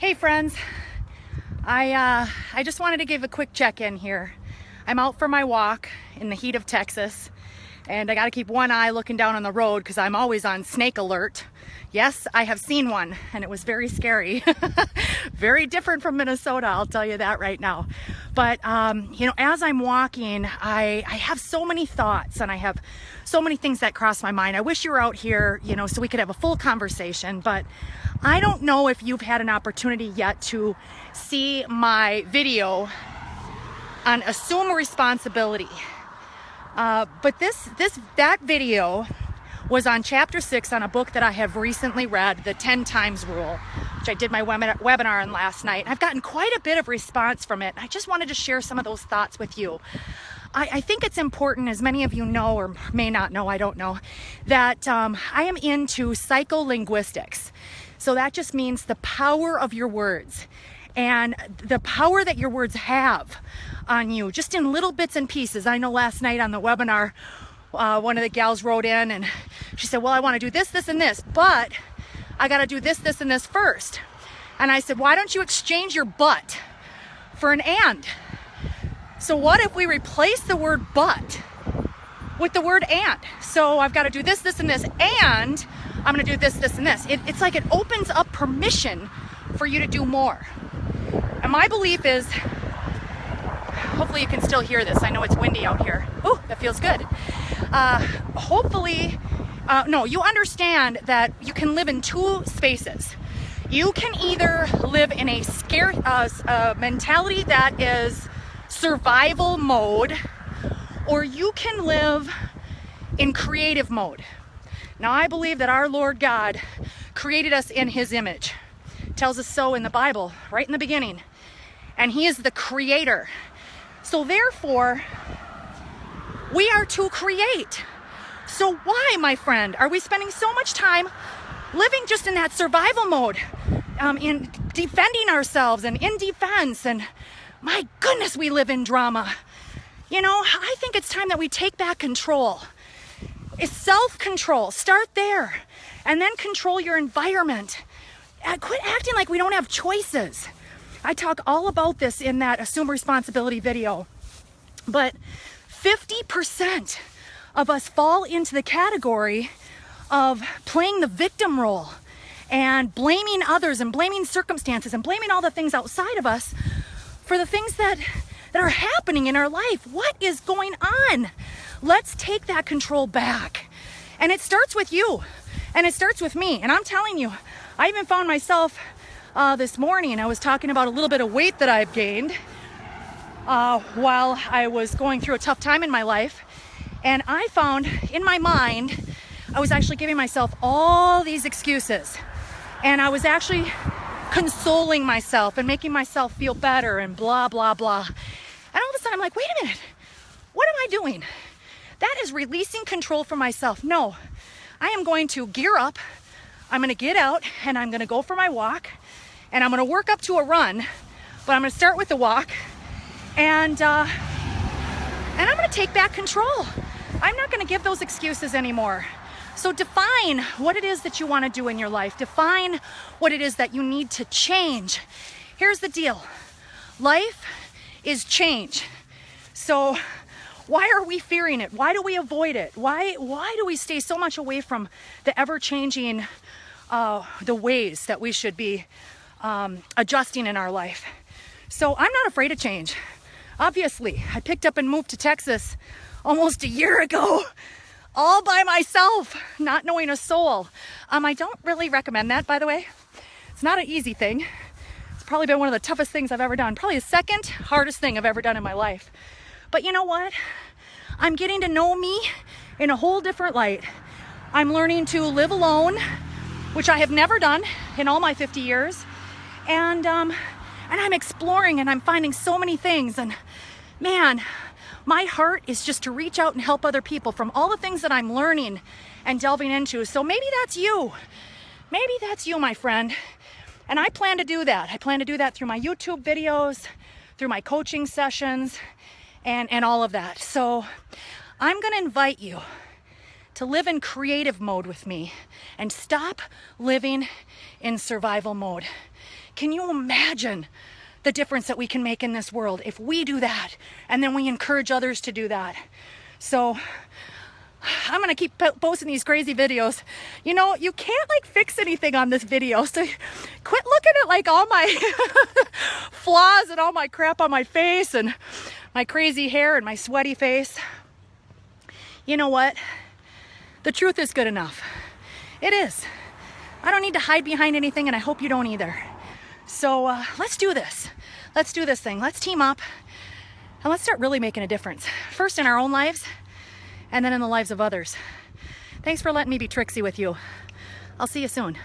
Hey friends, I just wanted to give a quick check-in here. I'm out for my walk in the heat of Texas, and I got to keep one eye looking down on the road because I'm always on snake alert. Yes, I have seen one, and it was very scary. Very different from Minnesota, I'll tell you that right now. But, as I'm walking, I have so many thoughts, and I have so many things that cross my mind. I wish you were out here, so we could have a full conversation, but I don't know if you've had an opportunity yet to see my video on assume responsibility. But that video was on chapter 6 on a book that I have recently read, the 10 times rule, which I did my webinar on last night. I've gotten quite a bit of response from it. I just wanted to share some of those thoughts with you. I think it's important, as many of you know or may not know, I don't know, that I am into psycholinguistics. So that just means the power of your words and the power that your words have on you, just in little bits and pieces. I know last night on the webinar, one of the gals wrote in and she said, well, I want to do this, this, and this, but I got to do this, this, and this first. And I said, why don't you exchange your but for an and? So what if we replace the word but with the word and? So I've got to do this, this, and this, and I'm going to do this, this, and this. It's like it opens up permission for you to do more. And my belief is, hopefully you can still hear this. I know it's windy out here. Oh, that feels good. You understand that you can live in two spaces. You can either live in a mentality that is survival mode, or you can live in creative mode. Now, I believe that our Lord God created us in His image. It tells us so in the Bible, right in the beginning. And He is the creator. So therefore, we are to create. So why, my friend, are we spending so much time living just in that survival mode, in defending ourselves and in defense? And my goodness, we live in drama. I think it's time that we take back control. It's self-control. Start there. And then control your environment. Quit acting like we don't have choices. I talk all about this in that Assume Responsibility video. But 50% of us fall into the category of playing the victim role and blaming others and blaming circumstances and blaming all the things outside of us for the things that are happening in our life. What is going on? Let's take that control back. And it starts with you. And it starts with me. And I'm telling you, I even found myself this morning, I was talking about a little bit of weight that I've gained while I was going through a tough time in my life. And I found in my mind, I was actually giving myself all these excuses. And I was actually consoling myself and making myself feel better and blah, blah, blah. And all of a sudden I'm like, wait a minute, what am I doing? That is releasing control from myself. No, I am going to gear up. I'm going to get out and I'm going to go for my walk and I'm going to work up to a run, but I'm going to start with the walk and I'm going to take back control. I'm not going to give those excuses anymore. So define what it is that you want to do in your life. Define what it is that you need to change. Here's the deal. Life is change. So why are we fearing it? Why do we avoid it? Why do we stay so much away from the ever-changing the ways that we should be adjusting in our life? So I'm not afraid of change. Obviously, I picked up and moved to Texas almost a year ago, all by myself, not knowing a soul. I don't really recommend that, by the way. It's not an easy thing. It's probably been one of the toughest things I've ever done. Probably the second hardest thing I've ever done in my life. But you know what? I'm getting to know me in a whole different light. I'm learning to live alone, which I have never done in all my 50 years. And I'm exploring and I'm finding so many things. And man, my heart is just to reach out and help other people from all the things that I'm learning and delving into. So maybe that's you. Maybe that's you, my friend. And I plan to do that. I plan to do that through my YouTube videos, through my coaching sessions, and all of that. So I'm going to invite you to live in creative mode with me and stop living in survival mode. Can you imagine the difference that we can make in this world if we do that and then we encourage others to do that? So I'm gonna keep posting these crazy videos. You know, you can't like fix anything on this video, so quit looking at like all my flaws and all my crap on my face and my crazy hair and my sweaty face. You know what? The truth is good enough. It is. I don't need to hide behind anything, and I hope you don't either. So let's do this. Let's do this thing. Let's team up and let's start really making a difference. First in our own lives, and then in the lives of others. Thanks for letting me be Trixie with you. I'll see you soon.